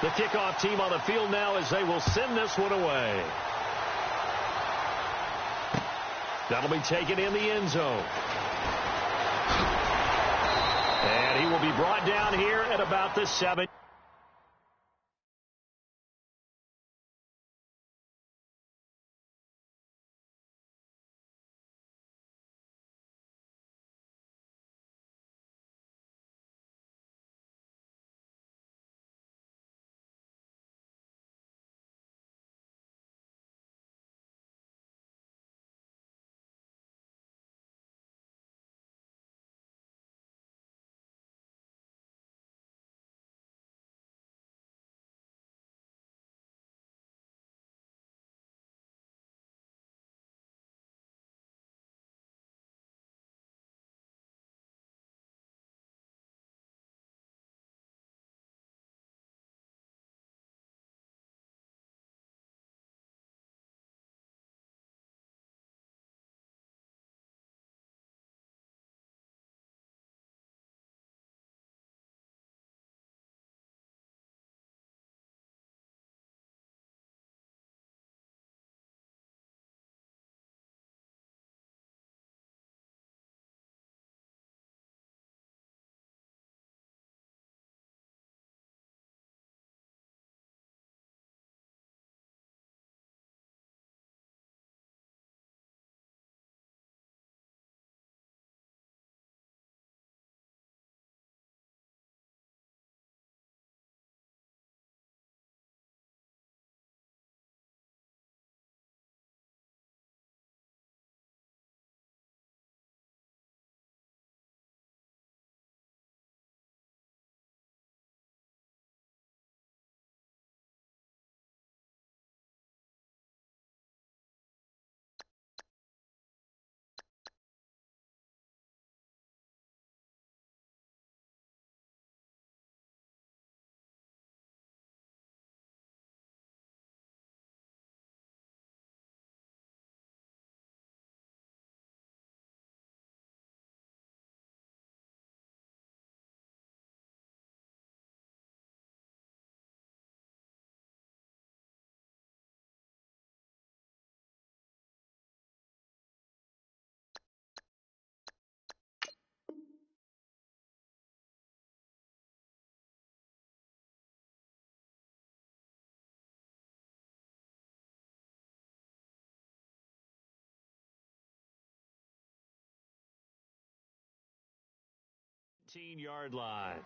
The kickoff team on the field now as they will send this one away. That'll be taken in the end zone. And he will be brought down here at about the 7. Yard line.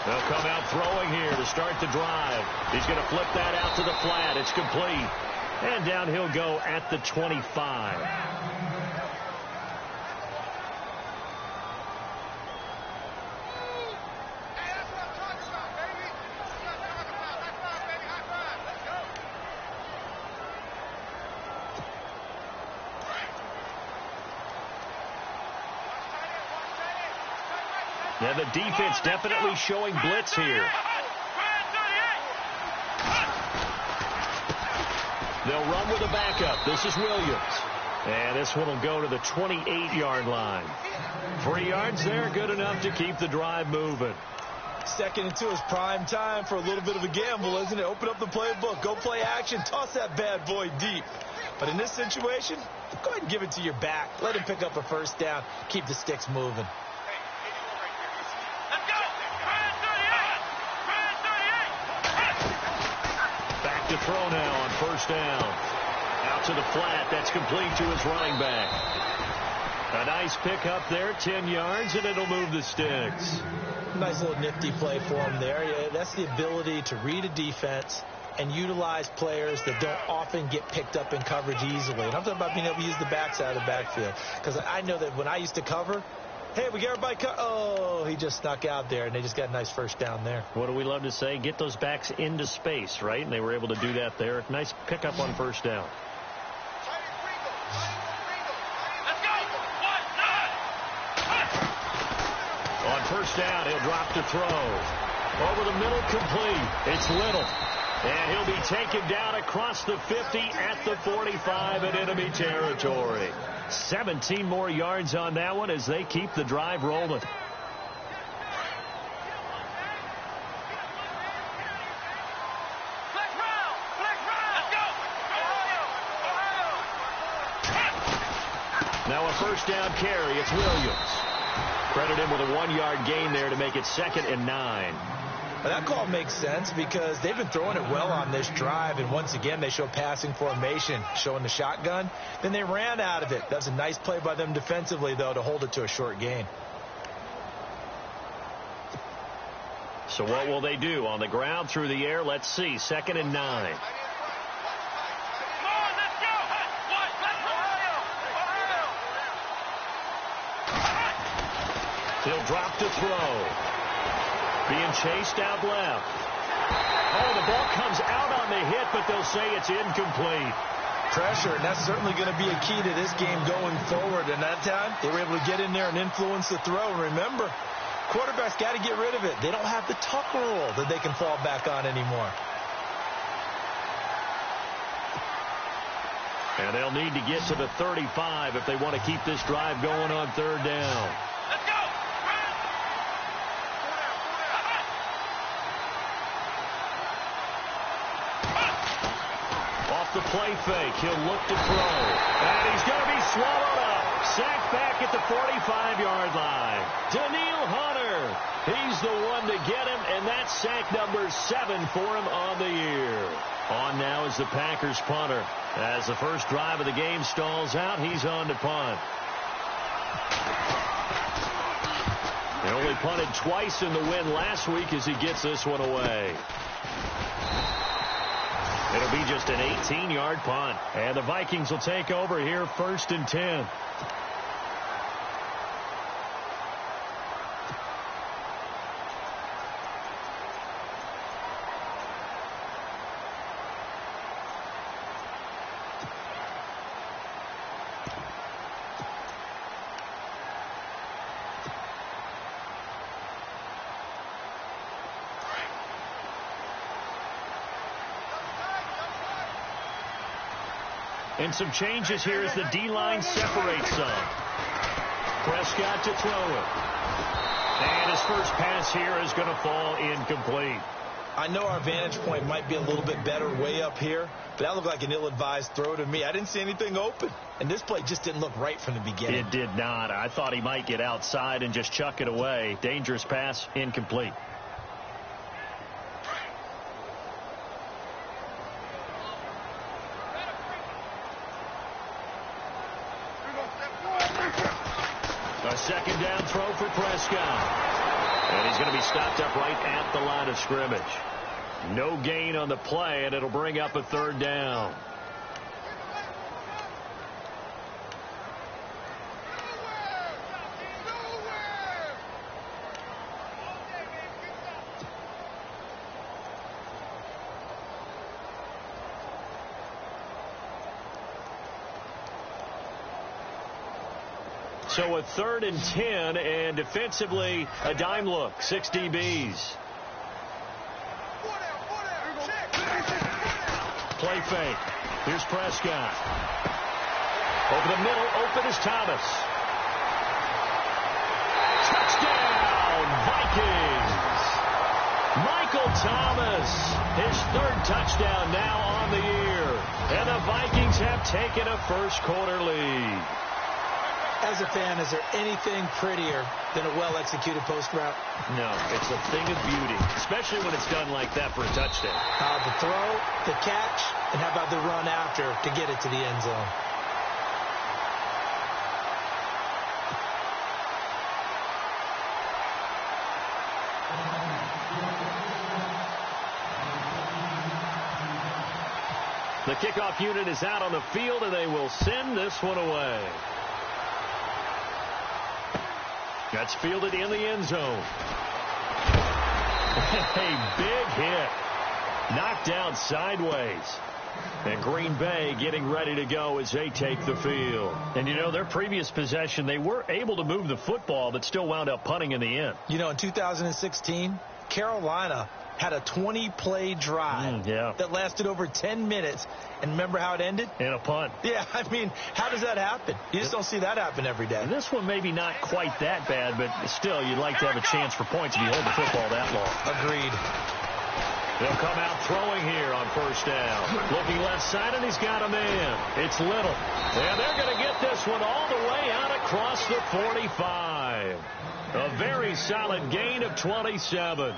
They'll come out throwing here to start the drive. He's going to flip that out to the flat. It's complete. And down he'll go at the 25. Yeah, the defense definitely showing blitz here. They'll run with a backup. This is Williams. And this one will go to the 28-yard line. 3 yards there, good enough to keep the drive moving. Second and 2 is prime time for a little bit of a gamble, isn't it? Open up the playbook, go play action, toss that bad boy deep. But in this situation, go ahead and give it to your back. Let him pick up a first down, keep the sticks moving. To throw now on first down. Out to the flat. That's complete to his running back. A nice pick up there, 10 yards, and it'll move the sticks. Nice little nifty play for him there. Yeah, that's the ability to read a defense and utilize players that don't often get picked up in coverage easily. And I'm talking about being able to use the backside of the backfield. Because I know that when I used to cover, Hey, we got everybody cut. Oh, he just snuck out there, and they just got a nice first down there. What do we love to say? Get those backs into space, right? And they were able to do that there. Nice pickup on first down. On first down, he'll drop to throw. Over the middle, complete. It's Little. And he'll be taken down across the 50 at the 45 in enemy territory. 17 more yards on that one as they keep the drive rolling. Now a first down carry. It's Williams. Credit him with a 1-yard gain there to make it 2nd and 9. Well, that call makes sense because they've been throwing it well on this drive, and once again they show passing formation, showing the shotgun. Then they ran out of it. That was a nice play by them defensively, though, to hold it to a short gain. So what will they do? On the ground, through the air, let's see. 2nd and 9. He'll drop to throw. Being chased out left. Oh, the ball comes out on the hit, but they'll say it's incomplete. Pressure, and that's certainly going to be a key to this game going forward. And that time, they were able to get in there and influence the throw. And remember, quarterbacks got to get rid of it. They don't have the tuck rule that they can fall back on anymore. And they'll need to get to the 35 if they want to keep this drive going on 3rd down. The play fake. He'll look to throw. And he's going to be swallowed up. Sacked back at the 45-yard line. Daniil Hunter. He's the one to get him, and that's sack number 7 for him on the year. On now is the Packers punter. As the first drive of the game stalls out, he's on to punt. They only punted twice in the win last week as he gets this one away. It'll be just an 18-yard punt. And the Vikings will take over here 1st and 10. And some changes here as the D-line separates some. Prescott to throw it. And his first pass here is going to fall incomplete. I know our vantage point might be a little bit better way up here, but that looked like an ill-advised throw to me. I didn't see anything open, and this play just didn't look right from the beginning. It did not. I thought he might get outside and just chuck it away. Dangerous pass, incomplete. A second down throw for Prescott. And he's going to be stopped up right at the line of scrimmage. No gain on the play, and it'll bring up a 3rd down. So a 3rd and 10, and defensively, a dime look. 6 DBs. Play fake. Here's Prescott. Over the middle, open is Thomas. Touchdown, Vikings. Michael Thomas, his 3rd touchdown now on the year. And the Vikings have taken a first-quarter lead. As a fan, is there anything prettier than a well-executed post route? No, it's a thing of beauty, especially when it's done like that for a touchdown. The throw, the catch, and how about the run after to get it to the end zone? The kickoff unit is out on the field, and they will send this one away. That's fielded in the end zone. A big hit. Knocked down sideways. And Green Bay getting ready to go as they take the field. And, you know, their previous possession, they were able to move the football, but still wound up punting in the end. You know, in 2016, Carolina had a 20-play drive that lasted over 10 minutes. And remember how it ended? In a punt. Yeah, I mean, how does that happen? You just don't see that happen every day. And this one maybe not quite that bad, but still, you'd like to have a chance for points if you hold the football that long. Agreed. They'll come out throwing here on first down. Looking left side, and he's got a man. It's Little. And they're going to get this one all the way out across the 45. A very solid gain of 27.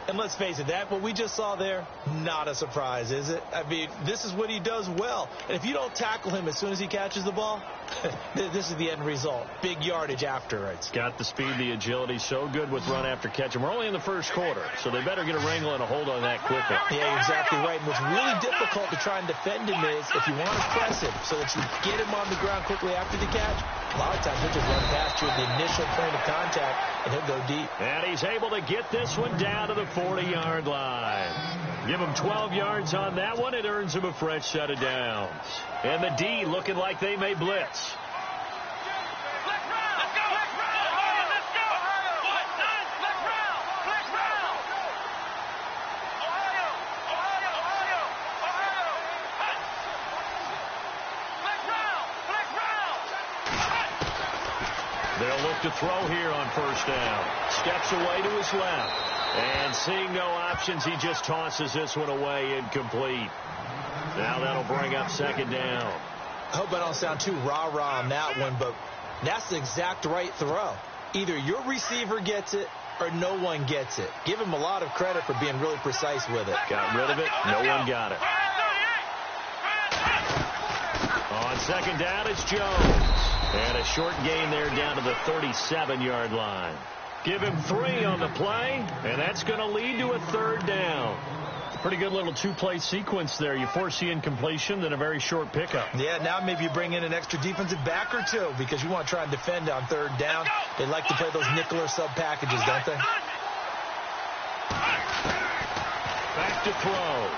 And let's face it, what we just saw there, not a surprise, is it? I mean, this is what he does well. And if you don't tackle him as soon as he catches the ball, this is the end result. Big yardage after it. Got the speed, the agility, so good with run after catch. And we're only in the first quarter, so they better get a wrangle and a hold on that quickly. Yeah, you're exactly right. And what's really difficult to try and defend him is if you want to press him so that you get him on the ground quickly after the catch, a lot of times he'll just run past you at the initial point of contact, and he'll go deep. And he's able to get this one down to the 40-yard line. Give him 12 yards on that one. It earns him a fresh set of downs. And the D looking like they may blitz. They'll look to throw here on first down. Steps away to his left. And seeing no options, he just tosses this one away incomplete. Now that'll bring up second down. I hope I don't sound too rah-rah on that one, but that's the exact right throw. Either your receiver gets it or no one gets it. Give him a lot of credit for being really precise with it. Got rid of it. No one got it. On second down, it's Jones. And a short gain there down to the 37-yard line. Give him 3 on the play, and that's going to lead to a third down. Pretty good little two-play sequence there. You force the incompletion, then a very short pickup. Yeah, now maybe you bring in an extra defensive back or two because you want to try and defend on third down. They like to play those nickel or sub packages, don't they? Back to throw.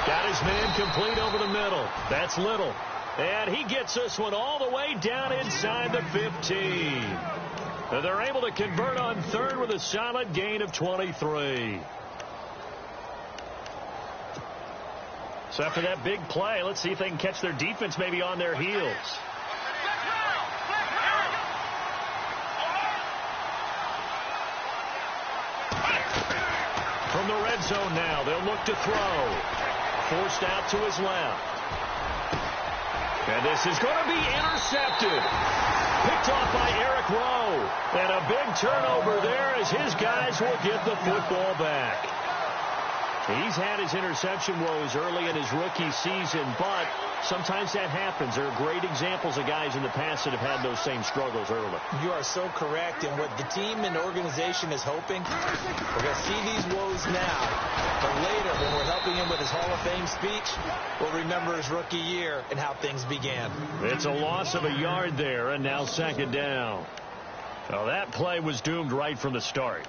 Got his man complete over the middle. That's Little. And he gets this one all the way down inside the 15. They're able to convert on third with a solid gain of 23. So after that big play, let's see if they can catch their defense maybe on their heels. From the red zone now, they'll look to throw. Forced out to his left. And this is going to be intercepted. Picked off by Eric Rowe. And a big turnover there as his guys will get the football back. He's had his interception woes early in his rookie season, but sometimes that happens. There are great examples of guys in the past that have had those same struggles early. You are so correct. And what the team and organization is hoping, we're going to see these woes now. But later, when we're helping him with his Hall of Fame speech, we'll remember his rookie year and how things began. It's a loss of a yard there, and now second down. Well, that play was doomed right from the start.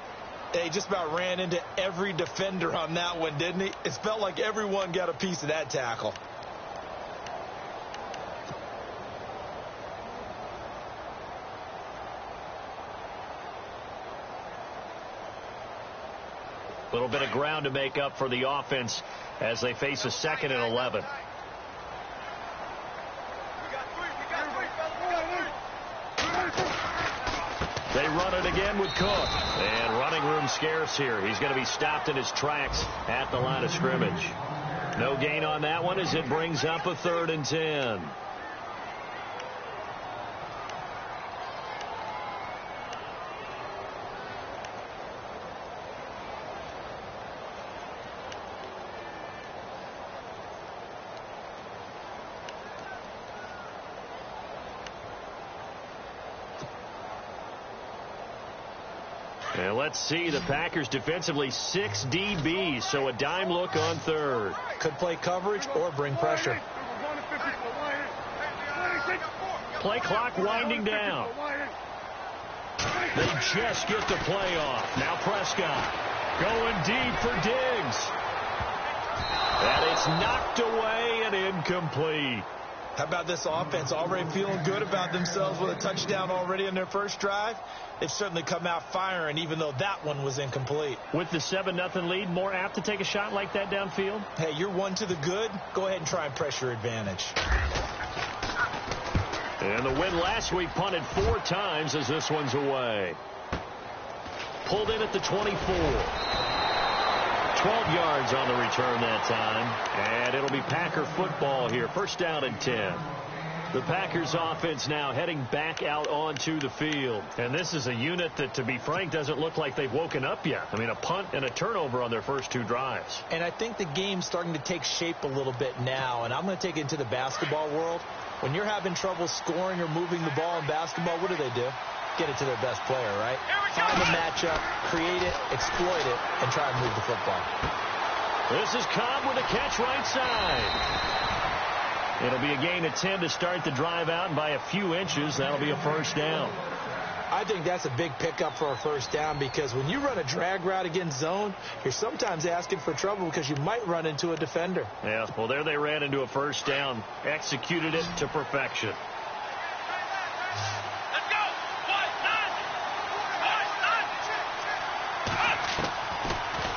He just about ran into every defender on that one, didn't he? It felt like everyone got a piece of that tackle. A little bit of ground to make up for the offense as they face a 2nd and 11. They run it again with Cook. And running room scarce here. He's going to be stopped in his tracks at the line of scrimmage. No gain on that one as it brings up a 3rd and 10. And let's see, the Packers defensively 6 DBs, so a dime look on third. Could play coverage or bring pressure. Play clock winding down. They just get the play off. Now Prescott going deep for Diggs. And it's knocked away and incomplete. How about this offense already feeling good about themselves with a touchdown already in their first drive? They've certainly come out firing, even though that one was incomplete. With the 7-0 lead, more apt to take a shot like that downfield? Hey, you're one to the good. Go ahead and try and press your advantage. And the win last week punted 4 times as this one's away. Pulled in at the 24. 12 yards on the return that time. And it'll be Packer football here. First down and 10. The Packers offense now heading back out onto the field. And this is a unit that, to be frank, doesn't look like they've woken up yet. I mean, a punt and a turnover on their first 2 drives. And I think the game's starting to take shape a little bit now. And I'm going to take it into the basketball world. When you're having trouble scoring or moving the ball in basketball, what do? Get it to their best player, right? Find the matchup, create it, exploit it, and try and move the football. This is Cobb with a catch right side. It'll be a gain of 10 to start the drive out, and by a few inches, that'll be a first down. I think that's a big pickup for a first down, because when you run a drag route against zone, you're sometimes asking for trouble because you might run into a defender. Yeah, well, there they ran into a first down, executed it to perfection.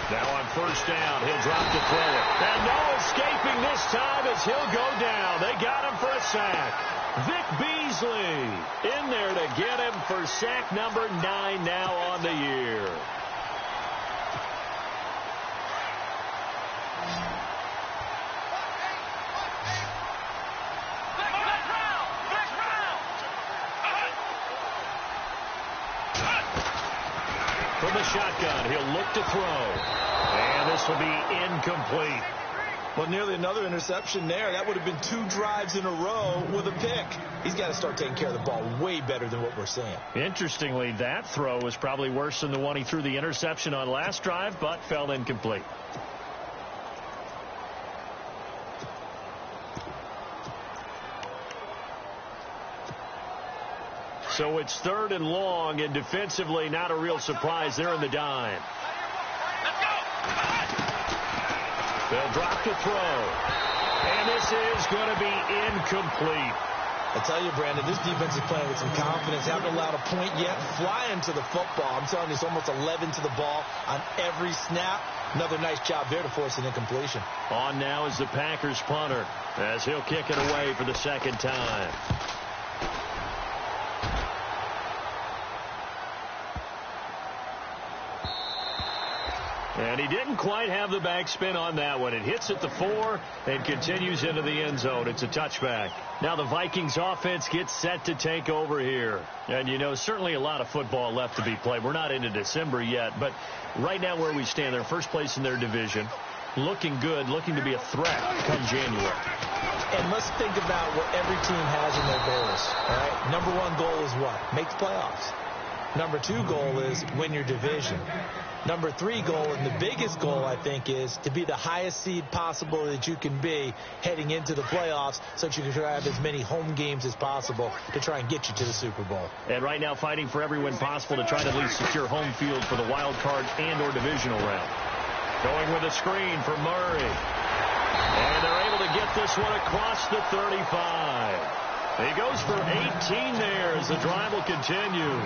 Now on first down, he'll drop to throw it. And no escaping this time as he'll go down. They got him for a sack. Vic Beasley in there to get him for sack number 9 now on the year. From the shotgun, he'll look to throw. And this will be incomplete. Well, nearly another interception there. That would have been 2 drives in a row with a pick. He's got to start taking care of the ball way better than what we're seeing. Interestingly, that throw was probably worse than the one he threw the interception on last drive, but fell incomplete. So it's 3rd and long, and defensively not a real surprise. They're in the dime. They'll drop to throw. And this is going to be incomplete. I tell you, Brandon, this defense is playing with some confidence. Haven't allowed a point yet. Flying to the football. I'm telling you, it's almost 11 to the ball on every snap. Another nice job there to force an incompletion. On now is the Packers punter as he'll kick it away for the 2nd time. And he didn't quite have the backspin on that one. It hits at the 4 and continues into the end zone. It's a touchback. Now the Vikings offense gets set to take over here. And, you know, certainly a lot of football left to be played. We're not into December yet, but right now where we stand, they're first place in their division. Looking good, looking to be a threat come January. And let's think about what every team has in their goals. All right? Number 1 goal is what? Make the playoffs. Number 2 goal is win your division. Number 3 goal, and the biggest goal, I think, is to be the highest seed possible that you can be heading into the playoffs so that you can try to have as many home games as possible to try and get you to the Super Bowl. And right now fighting for every win possible to try to at least secure home field for the wild card and or divisional round. Going with a screen for Murray. And they're able to get this one across the 35. He goes for 18 there as the drive will continue.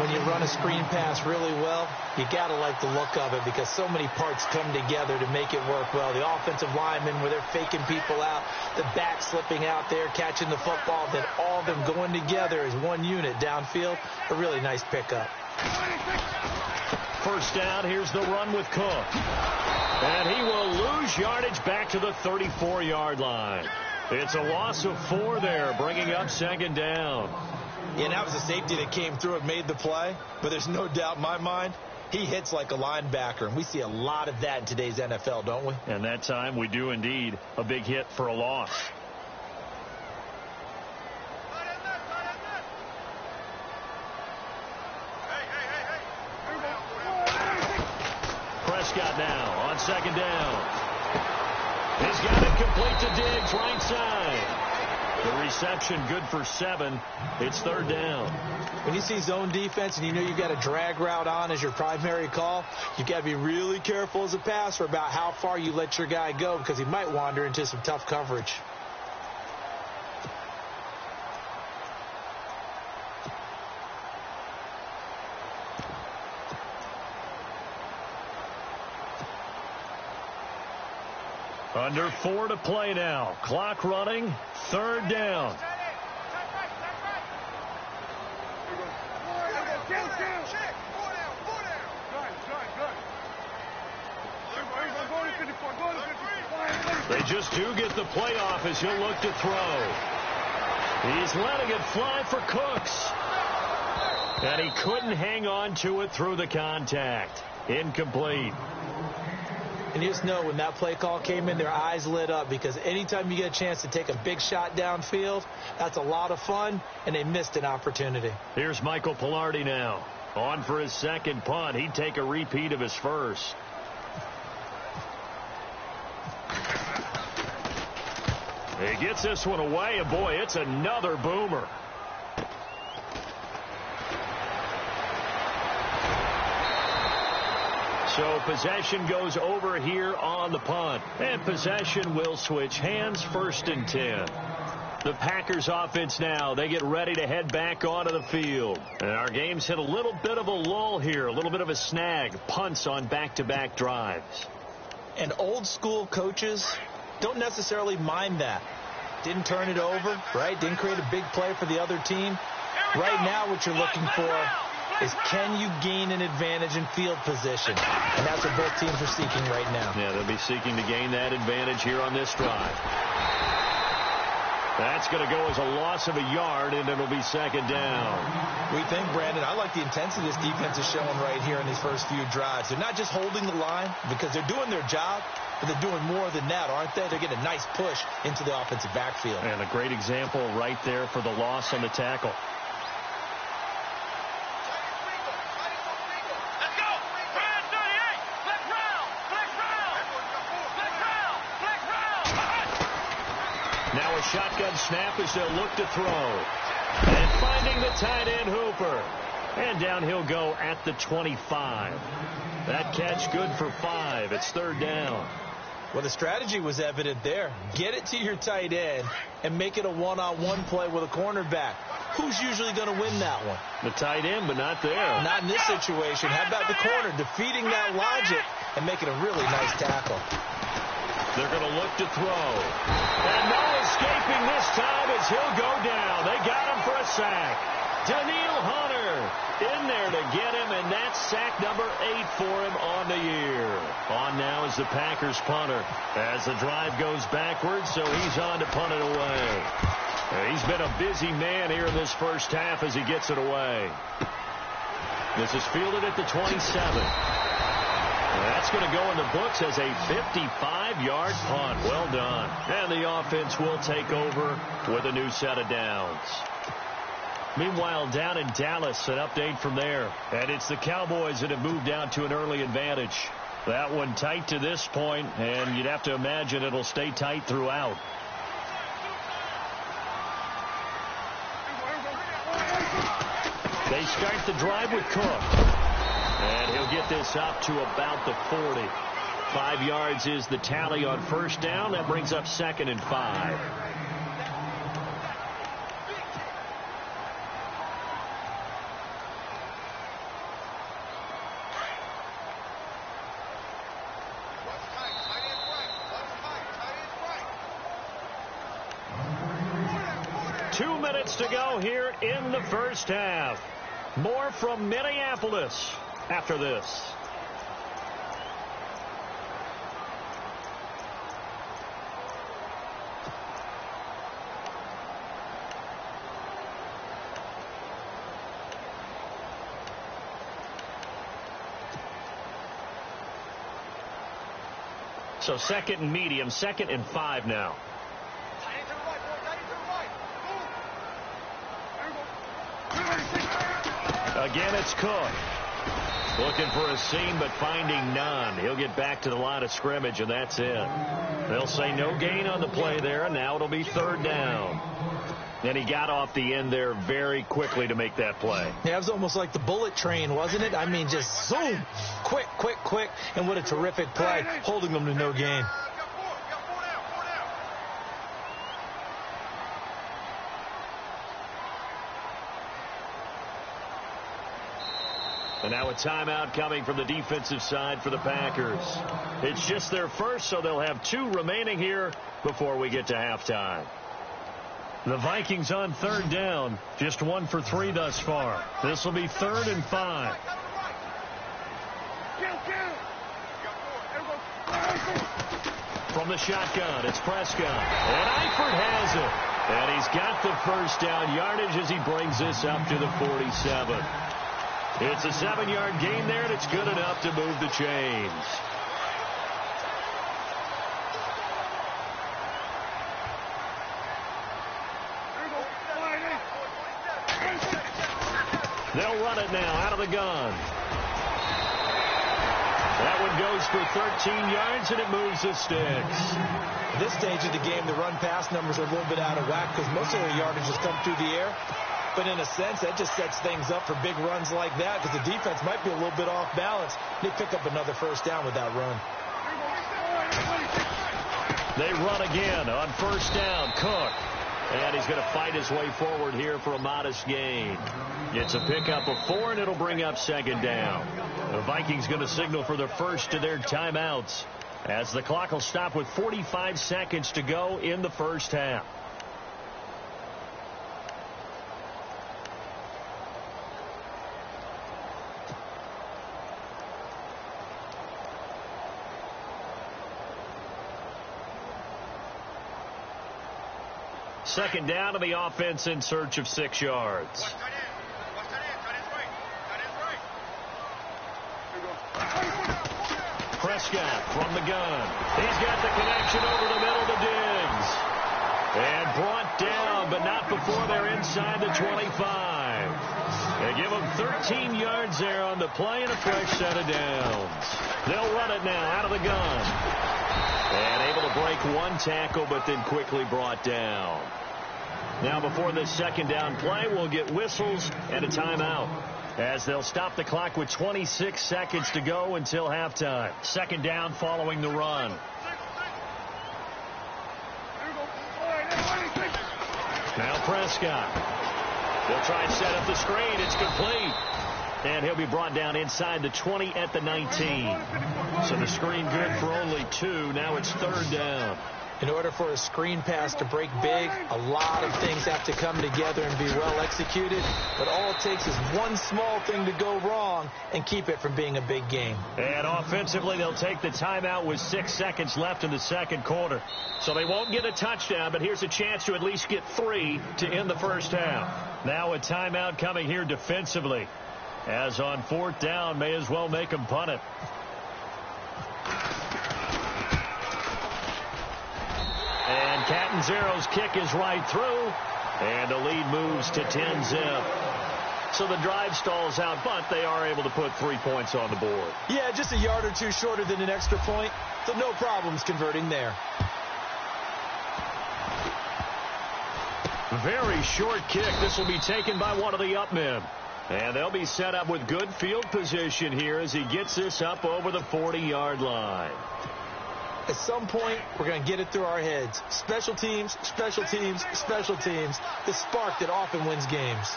When you run a screen pass really well, you got to like the look of it because so many parts come together to make it work well. The offensive linemen, where they're faking people out, the back slipping out there, catching the football, then all of them going together as one unit downfield. A really nice pickup. First down, here's the run with Cook. And he will lose yardage back to the 34-yard line. It's a loss of 4 there, bringing up 2nd down. Yeah, and that was a safety that came through and made the play. But there's no doubt in my mind, he hits like a linebacker. And we see a lot of that in today's NFL, don't we? And that time we do indeed. A big hit for a loss. Prescott now on 2nd down. He's got it complete to Diggs, right side. The reception good for 7. It's 3rd down. When you see zone defense and you know you've got a drag route on as your primary call, you've got to be really careful as a passer about how far you let your guy go because he might wander into some tough coverage. Under 4 to play now. Clock running. 3rd down. They just do get the playoff as he'll look to throw. He's letting it fly for Cooks. And he couldn't hang on to it through the contact. Incomplete. And you just know when that play call came in, their eyes lit up because anytime you get a chance to take a big shot downfield, that's a lot of fun, and they missed an opportunity. Here's Michael Pilardi now. On for his second punt. He'd take a repeat of his first. He gets this one away, and boy, it's another boomer. So possession goes over here on the punt. And possession will switch hands. 1st and 10. The Packers offense now. They get ready to head back onto the field. And our game's hit a little bit of a lull here. A little bit of a snag. Punts on back-to-back drives. And old school coaches don't necessarily mind that. Didn't turn it over, right? Didn't create a big play for the other team. Right now what you're looking for is can you gain an advantage in field position? And that's what both teams are seeking right now. Yeah, they'll be seeking to gain that advantage here on this drive. That's going to go as a loss of a yard, and it'll be 2nd down. We think, Brandon, I like the intensity this defense is showing right here in these first few drives. They're not just holding the line because they're doing their job, but they're doing more than that, aren't they? They're getting a nice push into the offensive backfield. And a great example right there for the loss on the tackle. Now a shotgun snap as they'll look to throw. And finding the tight end Hooper. And down he'll go at the 25. That catch good for 5. It's 3rd down. Well, the strategy was evident there. Get it to your tight end and make it a one-on-one play with a cornerback. Who's usually going to win that one? The tight end, but not there. Not in this situation. How about the corner defeating that logic and making a really nice tackle? They're going to look to throw. And no escaping this time as he'll go down. They got him for a sack. Daniil Hunter in there to get him, and that's sack number 8 for him on the year. On now is the Packers punter as the drive goes backwards, so he's on to punt it away. He's been a busy man here in this first half as he gets it away. This is fielded at the 27. That's going to go in the books as a 55-yard punt. Well done. And the offense will take over with a new set of downs. Meanwhile, down in Dallas, an update from there. And it's the Cowboys that have moved down to an early advantage. That one tight to this point, and you'd have to imagine it'll stay tight throughout. They start the drive with Cook. And he'll get this up to about the 40. 5 yards is the tally on 1st down. That brings up 2nd and 5. To go here in the first half. More from Minneapolis after this. So 2nd and medium, 2nd and 5 now. Again, it's Cook. Looking for a seam, but finding none. He'll get back to the line of scrimmage, and that's it. They'll say no gain on the play there, and now it'll be third down. And he got off the end there very quickly to make that play. Yeah, it was almost like the bullet train, wasn't it? I mean, just zoom, quick, quick, quick, and what a terrific play, holding them to no gain. And now a timeout coming from the defensive side for the Packers. It's just their first, so they'll have 2 remaining here before we get to halftime. The Vikings on third down, just 1 for 3 thus far. This will be 3rd and 5. From the shotgun, it's Prescott. And Eifert has it. And he's got the first down yardage as he brings this up to the 47. It's a 7-yard gain there, and it's good enough to move the chains. They'll run it now out of the gun. That one goes for 13 yards, and it moves the sticks. At this stage of the game, the run-pass numbers are a little bit out of whack because most of their yardage has come through the air. But in a sense, that just sets things up for big runs like that because the defense might be a little bit off balance. They pick up another first down with that run. They run again on first down. Cook. And he's going to fight his way forward here for a modest gain. It's a pickup of 4, and it'll bring up 2nd down. The Vikings going to signal for the first of their timeouts as the clock will stop with 45 seconds to go in the first half. Second down to the offense in search of 6 yards. Prescott from the gun. He's got the connection over the middle to Diggs. And brought down, but not before they're inside the 25. They give him 13 yards there on the play and a fresh set of downs. They'll run it now out of the gun. And able to break 1 tackle, but then quickly brought down. Now before this second down play, we'll get whistles and a timeout as they'll stop the clock with 26 seconds to go until halftime. Second down following the run. Now Prescott. They'll try and set up the screen. It's complete. And he'll be brought down inside the 20 at the 19. So the screen good for only 2. Now it's 3rd down. In order for a screen pass to break big, a lot of things have to come together and be well executed. But all it takes is one small thing to go wrong and keep it from being a big game. And offensively, they'll take the timeout with 6 seconds left in the second quarter. So they won't get a touchdown, but here's a chance to at least get 3 to end the first half. Now a timeout coming here defensively. As on 4th down, may as well make them punt it. And Catanzero's kick is right through. And the lead moves to 10-zip. So the drive stalls out, but they are able to put 3 points on the board. Yeah, just a yard or 2 shorter than an extra point. So no problems converting there. Very short kick. This will be taken by one of the up men. And they'll be set up with good field position here as he gets this up over the 40-yard line. At some point, we're going to get it through our heads. Special teams, special teams, special teams. The spark that often wins games.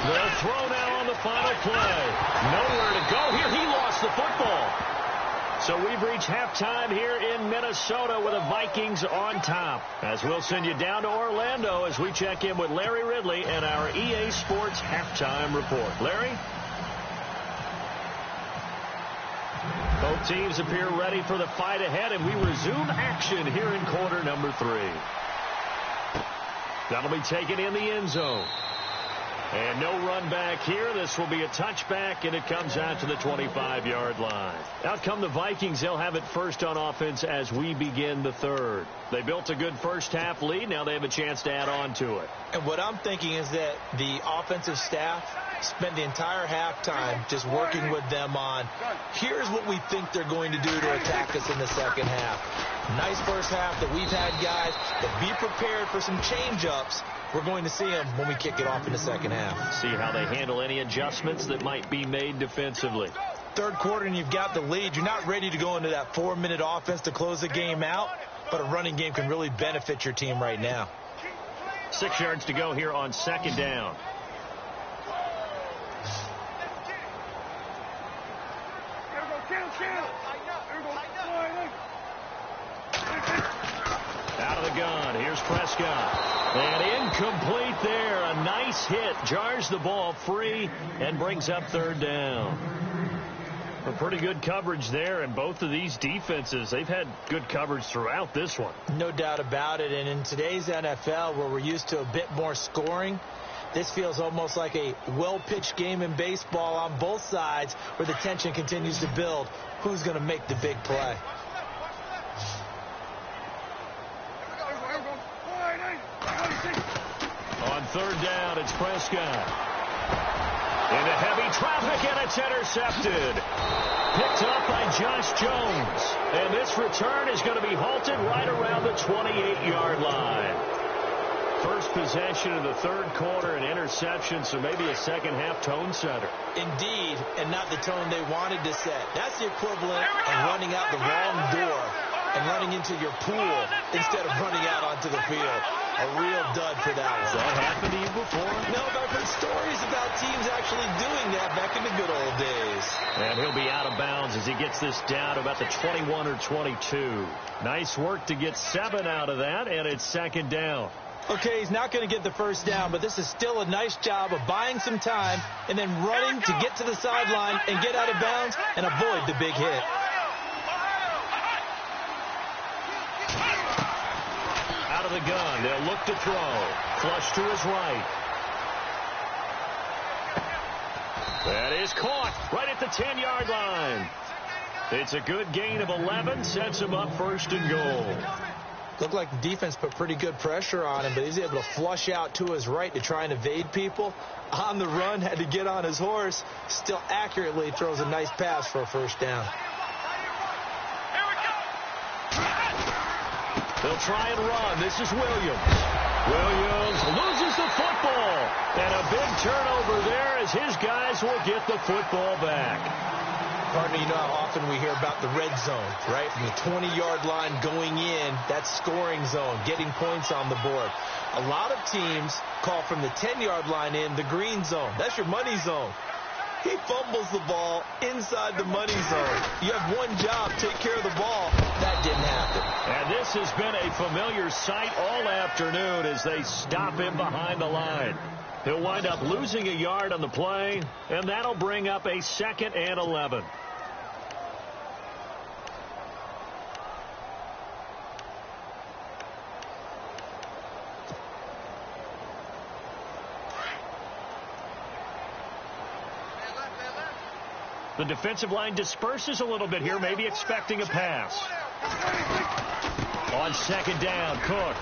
They'll throw now on the final play. Nowhere to go here. He lost the football. So we've reached halftime here in Minnesota with the Vikings on top. As we'll send you down to Orlando as we check in with Larry Ridley and our EA Sports halftime report. Larry? Both teams appear ready for the fight ahead, and we resume action here in quarter number 3. That'll be taken in the end zone. And no run back here. This will be a touchback, and it comes out to the 25-yard line. Out come the Vikings. They'll have it first on offense as we begin the third. They built a good first-half lead. Now they have a chance to add on to it. And what I'm thinking is that the offensive staff spent the entire halftime just working with them on, here's what we think they're going to do to attack us in the second half. Nice first half that we've had, guys, but be prepared for some change-ups. We're going to see them when we kick it off in the second half. See how they handle any adjustments that might be made defensively. Third quarter and you've got the lead. You're not ready to go into that 4-minute offense to close the game out, but a running game can really benefit your team right now. 6 yards to go here on second down. Out of the gun. Here's Prescott. And incomplete there. A nice hit. Jars the ball free and brings up third down. A pretty good coverage there, and both of these defenses, they've had good coverage throughout this one. No doubt about it. And in today's NFL, where we're used to a bit more scoring, this feels almost like a well-pitched game in baseball on both sides where the tension continues to build. Who's going to make the big play? On third down, it's Prescott. Into heavy traffic, and it's intercepted. Picked up by Josh Jones. And this return is going to be halted right around the 28-yard line. First possession of the third quarter, an interception, so maybe a second-half tone setter. Indeed, and not the tone they wanted to set. That's the equivalent of running out the wrong door and running into your pool instead of running out onto the field. A real dud for that one. Has that happened to you before? No, but I've heard stories about teams actually doing that back in the good old days. And he'll be out of bounds as he gets this down to about the 21 or 22. Nice work to get 7 out of that, and it's second down. Okay, he's not going to get the first down, but this is still a nice job of buying some time and then running to get to the sideline and get out of bounds and avoid the big hit. Out of the gun, they'll look to throw. Flush to his right. That is caught right at the 10-yard line. It's a good gain of 11, sets him up first and goal. Looked like the defense put pretty good pressure on him, but he's able to flush out to his right to try and evade people. On the run, had to get on his horse. Still accurately throws a nice pass for a first down. They'll try and run. This is Williams. Williams loses the football. And a big turnover there as his guys will get the football back. Partner, you know how often we hear about the red zone, right? From the 20-yard line going in, that's scoring zone, getting points on the board. A lot of teams call from the 10-yard line in the green zone. That's your money zone. He fumbles the ball inside the money zone. You have one job, take care of the ball. That didn't happen. And this has been a familiar sight all afternoon as they stop him behind the line. He'll wind up losing a yard on the play, and that'll bring up a 2nd and 11. The defensive line disperses a little bit here, maybe expecting a pass. On second down, Cook.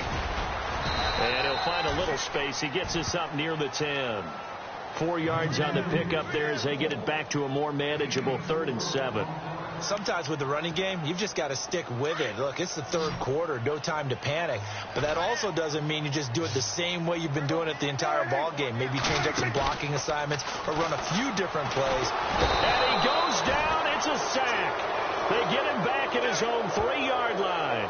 And he'll find a little space. He gets us up near the 10. 4 yards on the pickup there as they get it back to a more manageable 3rd and 7. Sometimes with the running game, you've just got to stick with it. Look, it's the third quarter, no time to panic. But that also doesn't mean you just do it the same way you've been doing it the entire ball game. Maybe change up some blocking assignments or run a few different plays. And he goes down. It's a sack. They get him back at his own 3-yard line.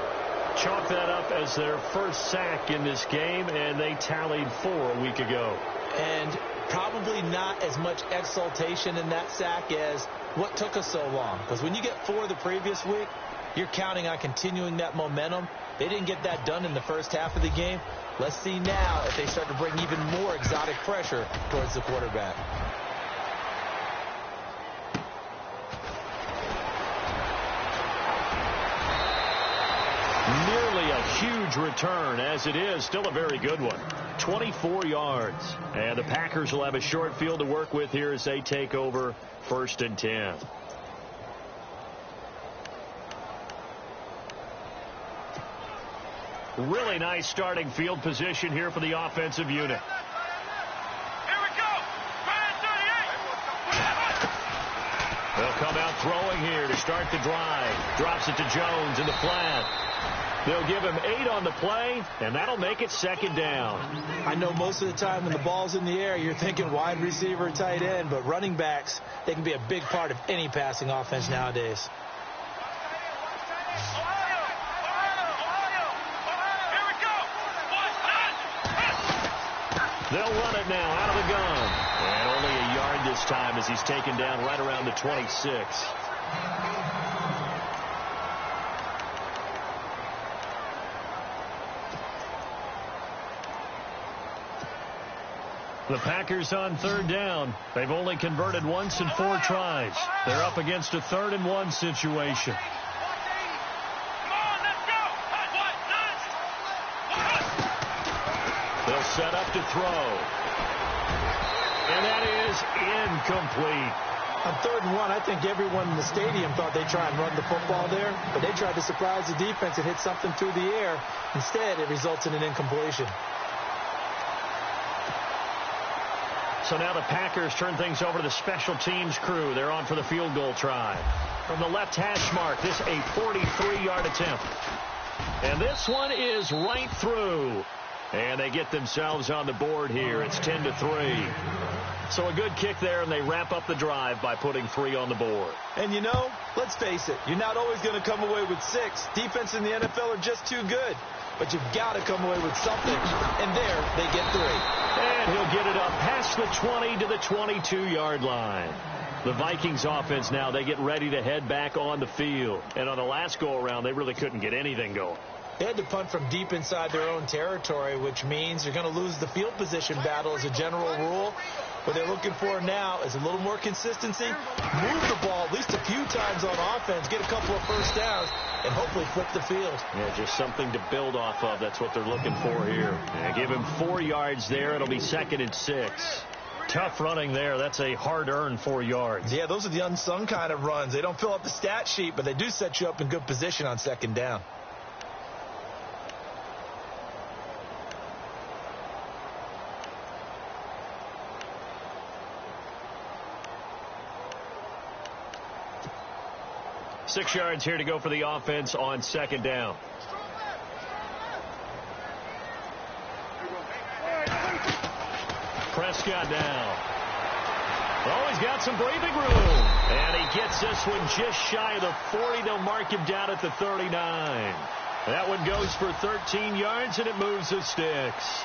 Chalk that up as their first sack in this game, and they tallied 4 a week ago. And probably not as much exultation in that sack as what took us so long. Because when you get 4 the previous week, you're counting on continuing that momentum. They didn't get that done in the first half of the game. Let's see now if they start to bring even more exotic pressure towards the quarterback. Nearly a huge return, as it is still a very good one. 24 yards. And the Packers will have a short field to work with here as they take over 1st and 10. Really nice starting field position here for the offensive unit. Here we go. 30, come out throwing here to start the drive. Drops it to Jones in the flat. They'll give him 8 on the play, and that'll make it second down. I know most of the time when the ball's in the air, you're thinking wide receiver, tight end, but running backs, they can be a big part of any passing offense nowadays. They'll run it now out of the gun. And only a yard this time as he's taken down right around the 26. The Packers on third down. They've only converted once in 4 tries. They're up against a 3rd and 1 situation. They'll set up to throw. And that is incomplete. On 3rd and 1, I think everyone in the stadium thought they'd try and run the football there, but they tried to surprise the defense and hit something through the air. Instead, it results in an incompletion. So now the Packers turn things over to the special teams crew. They're on for the field goal try. From the left hash mark, this a 43-yard attempt. And this one is right through. And they get themselves on the board here. It's 10-3. So a good kick there, and they wrap up the drive by putting 3 on the board. And, you know, let's face it, you're not always going to come away with 6. Defense in the NFL are just too good. But you've got to come away with something. And there, they get 3. And he'll get it up past the 20 to the 22-yard line. The Vikings offense now, they get ready to head back on the field. And on the last go-around, they really couldn't get anything going. They had to punt from deep inside their own territory, which means you're going to lose the field position battle as a general rule. What they're looking for now is a little more consistency, move the ball at least a few times on offense, get a couple of first downs, and hopefully flip the field. Yeah, just something to build off of. That's what they're looking for here. Yeah, give him 4 yards there. It'll be 2nd and 6. Tough running there. That's a hard-earned 4 yards. Yeah, those are the unsung kind of runs. They don't fill up the stat sheet, but they do set you up in good position on 2nd down. Six yards here to go for the offense on 2nd down. Prescott now. Oh, he's got some breathing room. And he gets this one just shy of the 40. They'll mark him down at the 39. That one goes for 13 yards, and it moves the sticks.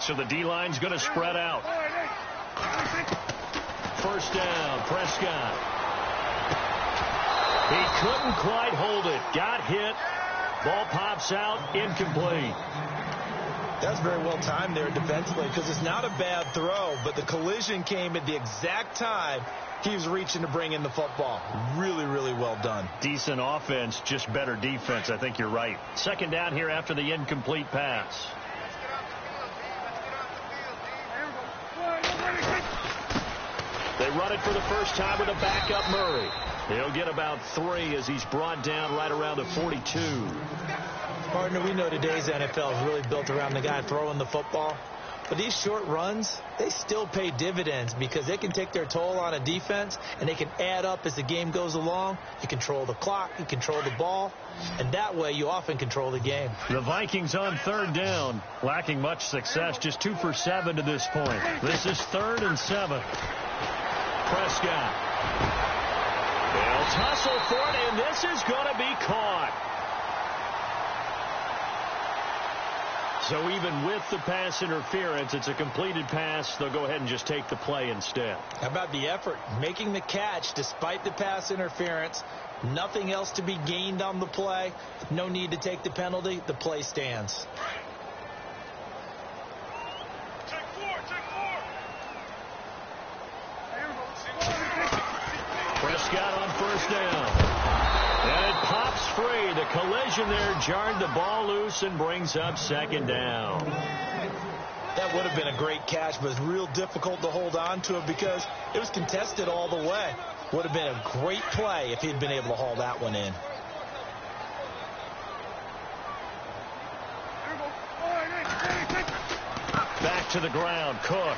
So the D-line's going to spread out. First down, Prescott. He couldn't quite hold it. Got hit. Ball pops out, incomplete. That's very well timed there defensively because it's not a bad throw, but the collision came at the exact time he was reaching to bring in the football. Really, really well done. Decent offense, just better defense. I think you're right. 2nd down here after the incomplete pass. They run it for the first time with a backup Murray. He'll get about 3 as he's brought down right around the 42. Partner, we know today's NFL is really built around the guy throwing the football. But these short runs, they still pay dividends because they can take their toll on a defense and they can add up as the game goes along. You control the clock, you control the ball, and that way you often control the game. The Vikings on 3rd down, lacking much success, just 2 for 7 to this point. This is 3rd and 7. Prescott. They'll tussle for it, and this is going to be caught. So even with the pass interference, it's a completed pass. They'll go ahead and just take the play instead. How about the effort? Making the catch despite the pass interference. Nothing else to be gained on the play. No need to take the penalty. The play stands. Prescott on first down. And it pops free. The collision there jarred the ball loose and brings up 2nd down. That would have been a great catch, but it's real difficult to hold on to it because it was contested all the way. Would have been a great play if he'd been able to haul that one in. Back to the ground, Cook.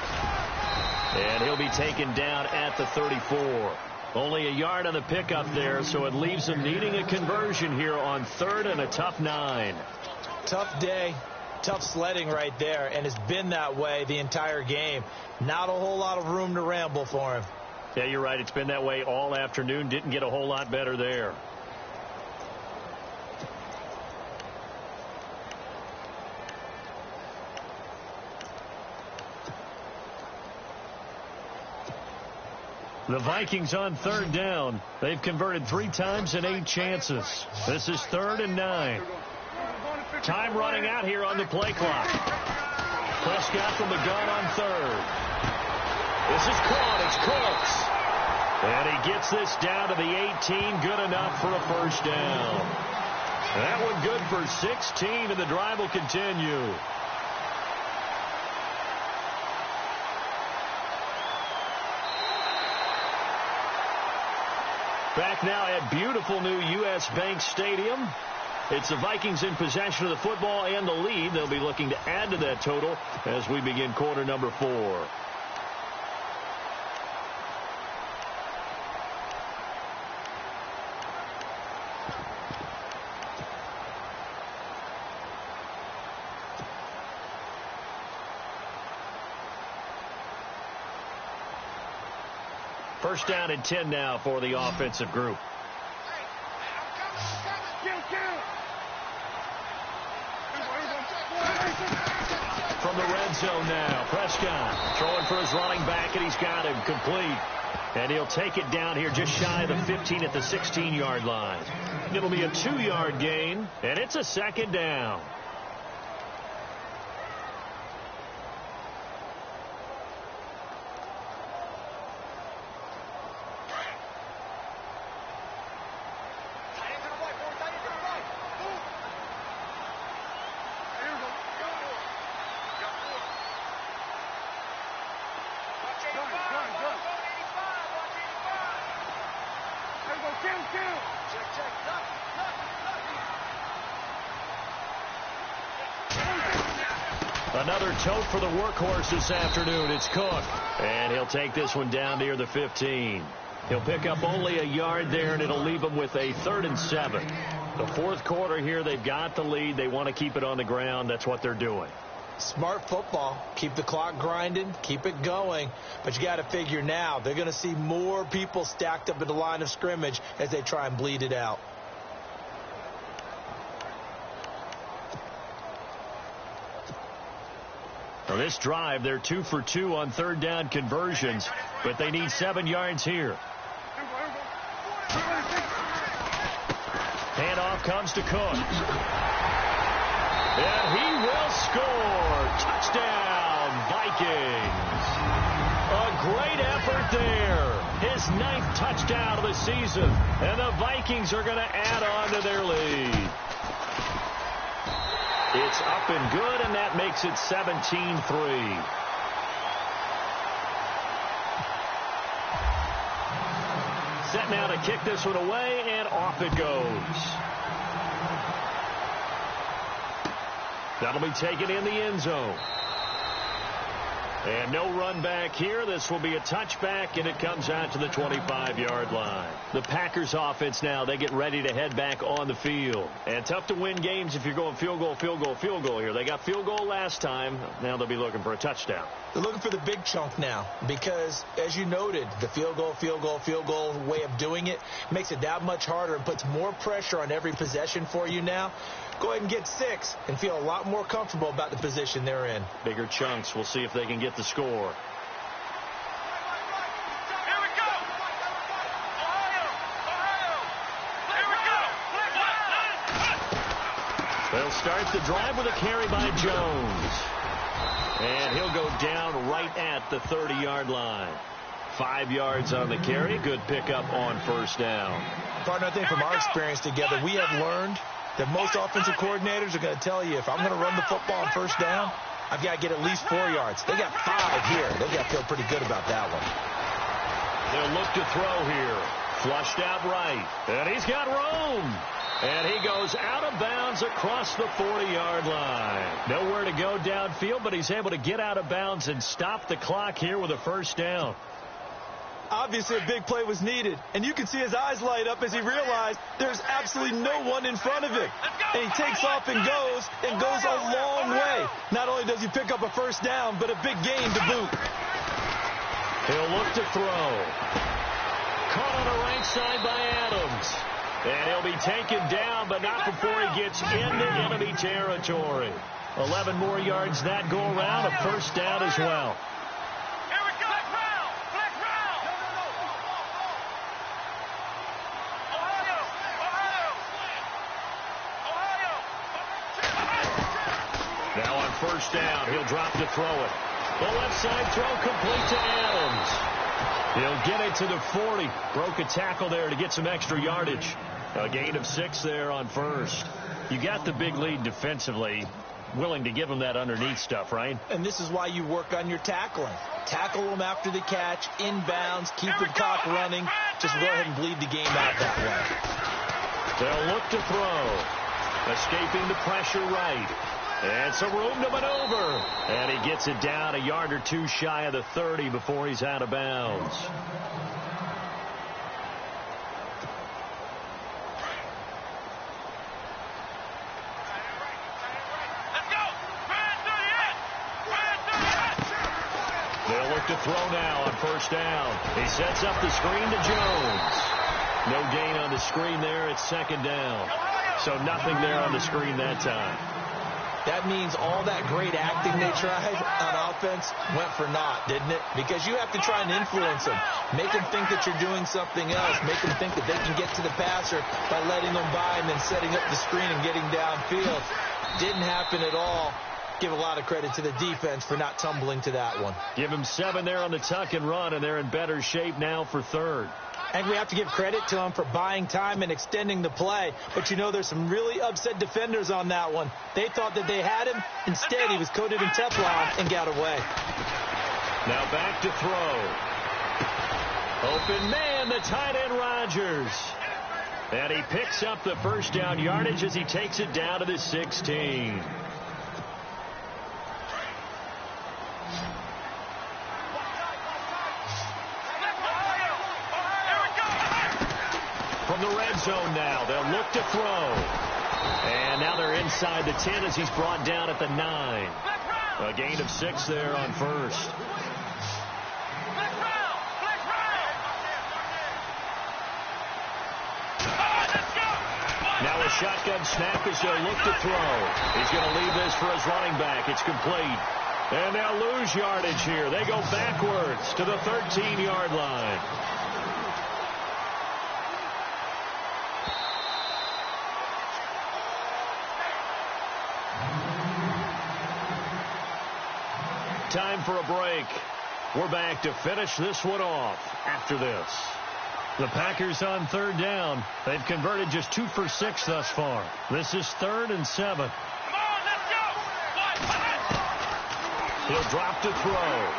And he'll be taken down at the 34. Only a yard on the pickup there, so it leaves them needing a conversion here on 3rd and a tough 9. Tough day, tough sledding right there, and it's been that way the entire game. Not a whole lot of room to ramble for him. Yeah, you're right. It's been that way all afternoon. Didn't get a whole lot better there. The Vikings on 3rd down. They've converted 3 times and 8 chances. This is 3rd and 9. Time running out here on the play clock. Prescott from the gun on 3rd. This is caught. It's Cooks. And he gets this down to the 18. Good enough for a first down. That one good for 16, and the drive will continue. Back now at beautiful new U.S. Bank Stadium. It's the Vikings in possession of the football and the lead. They'll be looking to add to that total as we begin quarter number 4. First down and 10 now for the offensive group. From the red zone now, Prescott throwing for his running back, and he's got him complete. And he'll take it down here just shy of the 15 at the 16-yard line. It'll be a 2-yard gain, and it's a 2nd down. Another tote for the workhorse this afternoon. It's Cook. And he'll take this one down near the 15. He'll pick up only a yard there, and it'll leave him with a 3rd and 7. The 4th quarter here, they've got the lead. They want to keep it on the ground. That's what they're doing. Smart football. Keep the clock grinding. Keep it going. But you got to figure now they're going to see more people stacked up at the line of scrimmage as they try and bleed it out. Well, this drive, they're 2 for 2 on 3rd down conversions, but they need 7 yards here. Handoff comes to Cook. And he will score. Touchdown, Vikings. A great effort there. His 9th touchdown of the season. And the Vikings are going to add on to their lead. It's up and good, and that makes it 17-3. Set now to kick this one away, and off it goes. That'll be taken in the end zone. And no run back here. This will be a touchback, and it comes out to the 25-yard line. The Packers offense now, they get ready to head back on the field. And tough to win games if you're going field goal, field goal, field goal here. They got field goal last time. Now they'll be looking for a touchdown. They're looking for the big chunk now because, as you noted, the field goal way of doing it makes it that much harder and puts more pressure on every possession for you now. Go ahead and get 6 and feel a lot more comfortable about the position they're in. Bigger chunks. We'll see if they can get the score. Here we go. They'll start the drive with a carry by Jones. And he'll go down right at the 30-yard line. 5 yards on the carry. Good pickup on first down. Partner, I think from our experience together, we have learned that most offensive coordinators are going to tell you, if I'm going to run the football on first down, I've got to get at least 4 yards. They got 5 here. They've got to feel pretty good about that one. They'll look to throw here. Flushed out right. And he's got room. And he goes out of bounds across the 40-yard line. Nowhere to go downfield, but he's able to get out of bounds and stop the clock here with a first down. Obviously, a big play was needed, and you can see his eyes light up as he realized there's absolutely no one in front of him. And he takes off and goes a long way. Not only does he pick up a first down, but a big gain to boot. He'll look to throw. Caught on the right side by Adams. And he'll be taken down, but not before he gets into enemy territory. 11 more yards that go around, a first down as well. Now on first down, he'll drop to throw it. The left side throw complete to Adams. He'll get it to the 40. Broke a tackle there to get some extra yardage. A gain of 6 there on first. You got the big lead defensively. Willing to give him that underneath stuff, right? And this is why you work on your tackling. Tackle them after the catch, inbounds, keep the clock running. Just go ahead and bleed the game out that way. They'll look to throw. Escaping the pressure right. And some room to maneuver. And he gets it down a yard or 2 shy of the 30 before he's out of bounds. They'll look to throw now on first down. He sets up the screen to Jones. No gain on the screen there. It's second down. So nothing there on the screen that time. That means all that great acting they tried on offense went for naught, didn't it? Because you have to try and influence them. Make them think that you're doing something else. Make them think that they can get to the passer by letting them by and then setting up the screen and getting downfield. Didn't happen at all. Give a lot of credit to the defense for not tumbling to that one. Give them 7 there on the tuck and run, and they're in better shape now for third. And we have to give credit to him for buying time and extending the play. But, you know, there's some really upset defenders on that one. They thought that they had him. Instead, he was coated in Teflon and got away. Now back to throw. Open man, the tight end Rodgers. And he picks up the first down yardage as he takes it down to the 16. From the red zone now, they'll look to throw. And now they're inside the 10 as he's brought down at the 9. A gain of 6 there on first. Now a shotgun snap as they'll look to throw. He's going to leave this for his running back. It's complete. And they'll lose yardage here. They go backwards to the 13-yard line. Time for a break. We're back to finish this one off after this. The Packers on third down. They've converted just 2 for 6 thus far. This is 3rd and 7. Come on, let's go. He'll drop to throw.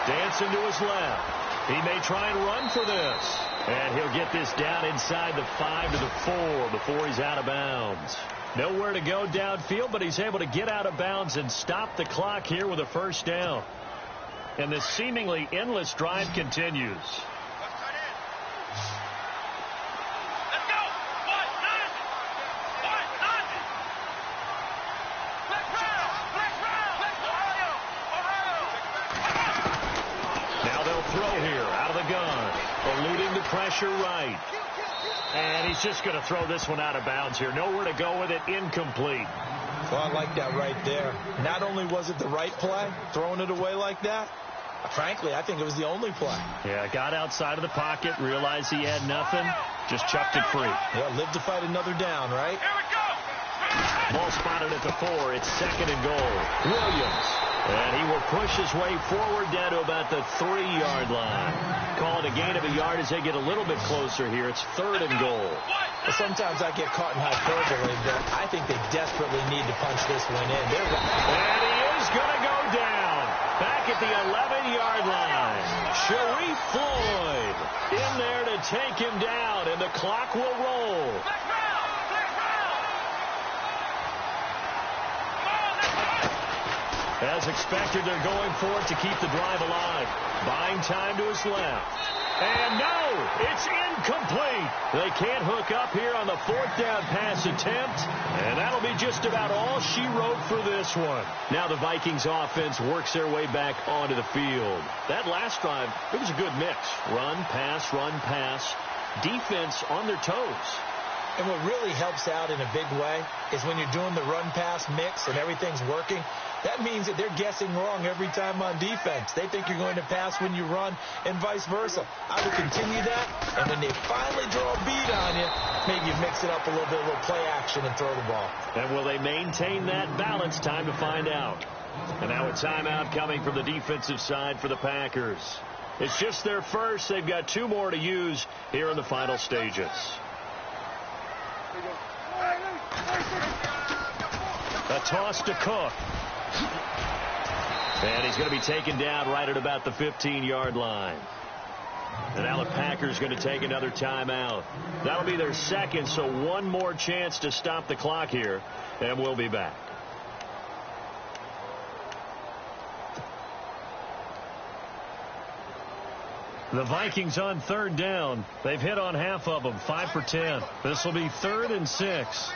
Dancing to his left. He may try and run for this. And he'll get this down inside the 5 to the 4 before he's out of bounds. Nowhere to go downfield, but he's able to get out of bounds and stop the clock here with a first down. And this seemingly endless drive continues. Now they'll throw here out of the gun. Eluding the pressure right. And he's just going to throw this one out of bounds here. Nowhere to go with it. Incomplete. Well, I like that right there. Not only was it the right play, throwing it away like that, frankly, I think it was the only play. Yeah, got outside of the pocket, realized he had nothing, just chucked it free. Yeah, live to fight another down, right? Here we go. Ball spotted at the 4. It's 2nd and goal. Williams. And he will push his way forward down to about the 3-yard line. Call it a gain of a yard as they get a little bit closer here. It's 3rd and goal. Well, sometimes I get caught in hyperbole, but I think they desperately need to punch this one in. And he is going to go down. Back at the 11-yard line. Sharif Floyd in there to take him down, and the clock will roll. As expected, they're going for it to keep the drive alive. Buying time to his left. And no, it's incomplete. They can't hook up here on the fourth down pass attempt. And that'll be just about all she wrote for this one. Now the Vikings offense works their way back onto the field. That last drive, it was a good mix. Run, pass. Defense on their toes. And what really helps out in a big way is when you're doing the run-pass mix and everything's working, that means that they're guessing wrong every time on defense. They think you're going to pass when you run and vice versa. I would continue that, and when they finally draw a beat on you, maybe you mix it up a little bit, a little play action and throw the ball. And will they maintain that balance? Time to find out. And now a timeout coming from the defensive side for the Packers. It's just their first. They've got 2 more to use here in the final stages. A toss to Cook. And he's going to be taken down right at about the 15-yard line. And now the Packers going to take another timeout. That'll be their second, so one more chance to stop the clock here, and we'll be back. The Vikings on third down. They've hit on half of them, 5 for 10. This will be 3rd and 6.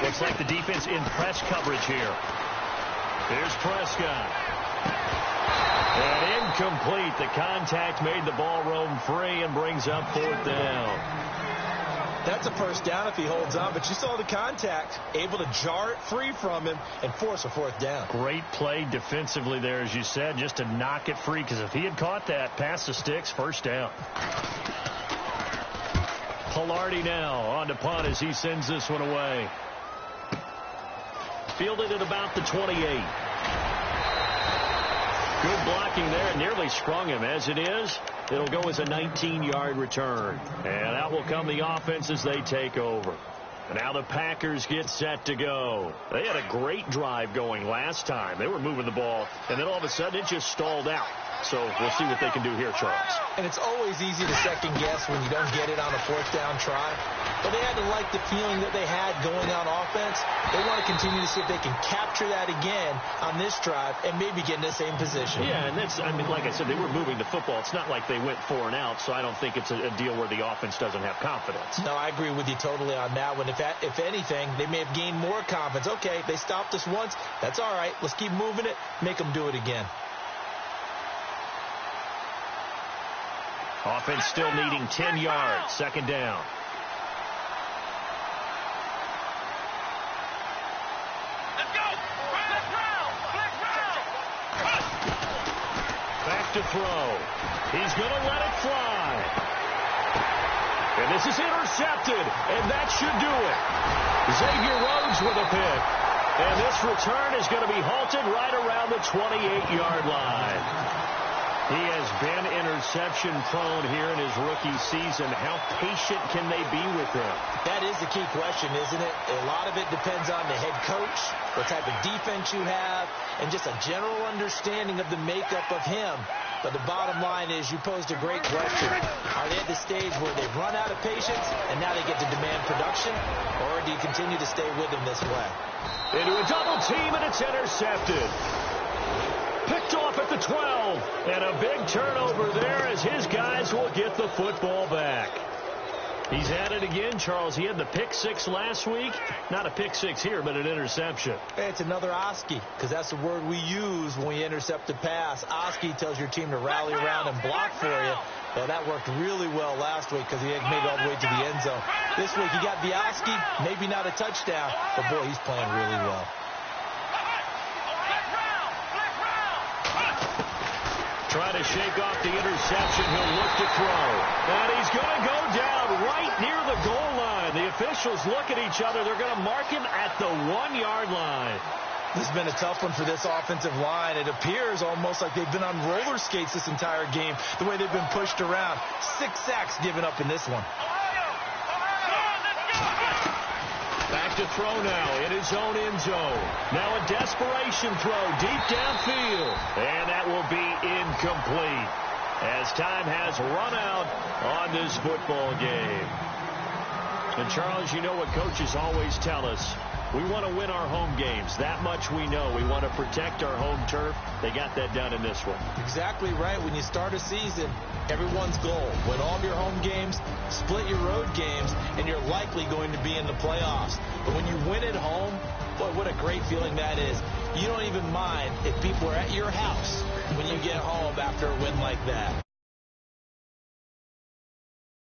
Looks like the defense in press coverage here. Here's Prescott. And incomplete. The contact made the ball roam free and brings up 4th down. That's a first down if he holds on, but you saw the contact, able to jar it free from him and force a 4th down. Great play defensively there, as you said, just to knock it free, because if he had caught that, past the sticks, 1st down. Pilardi now on to punt as he sends this one away. Fielded at about the 28. Good blocking there, nearly sprung him. As it is, it'll go as a 19-yard return. And out will come the offense as they take over. And now the Packers get set to go. They had a great drive going last time. They were moving the ball, and then all of a sudden it just stalled out. So we'll see what they can do here, Charles. And it's always easy to second guess when you don't get it on a 4th down try. But they had to like the feeling that they had going on offense. They want to continue to see if they can capture that again on this drive and maybe get in the same position. Yeah, and that's, I mean, like I said, they were moving the football. It's not like they went 4 and out, so I don't think it's a deal where the offense doesn't have confidence. No, I agree with you totally on that one. If anything, they may have gained more confidence. Okay, they stopped us once. That's all right. Let's keep moving it. Make them do it again. Offense still needing 10 yards. 2nd down. Let's go. Back to throw. He's going to let it fly. And this is intercepted, and that should do it. Xavier Rhodes with a pick. And this return is going to be halted right around the 28-yard line. He has been interception-prone here in his rookie season. How patient can they be with him? That is the key question, isn't it? A lot of it depends on the head coach, what type of defense you have, and just a general understanding of the makeup of him. But the bottom line is you posed a great question. Are they at the stage where they've run out of patience and now they get to demand production? Or do you continue to stay with him this way? Into a double team, and it's intercepted. Picked off at the 12. And a big turnover there as his guys will get the football back. He's at it again, Charles. He had the pick 6 last week. Not a pick 6 here, but an interception. Hey, it's another Oski, because that's the word we use when we intercept a pass. Oski tells your team to rally around and block for you. Well, that worked really well last week because he had made it all the way to the end zone. This week he got the Oski, maybe not a touchdown, but boy, he's playing really well. Trying to shake off the interception. He'll look to throw. And he's going to go down right near the goal line. The officials look at each other. They're going to mark him at the 1-yard line. This has been a tough one for this offensive line. It appears almost like they've been on roller skates this entire game, the way they've been pushed around. 6 sacks given up in this one. Back to throw now in his own end zone. Now a desperation throw deep downfield. And that will be incomplete as time has run out on this football game. And, Charles, you know what coaches always tell us. We want to win our home games. That much we know. We want to protect our home turf. They got that done in this one. Exactly right. When you start a season, everyone's goal: win all of your home games, split your road games, and you're likely going to be in the playoffs. But when you win at home, boy, what a great feeling that is. You don't even mind if people are at your house when you get home after a win like that.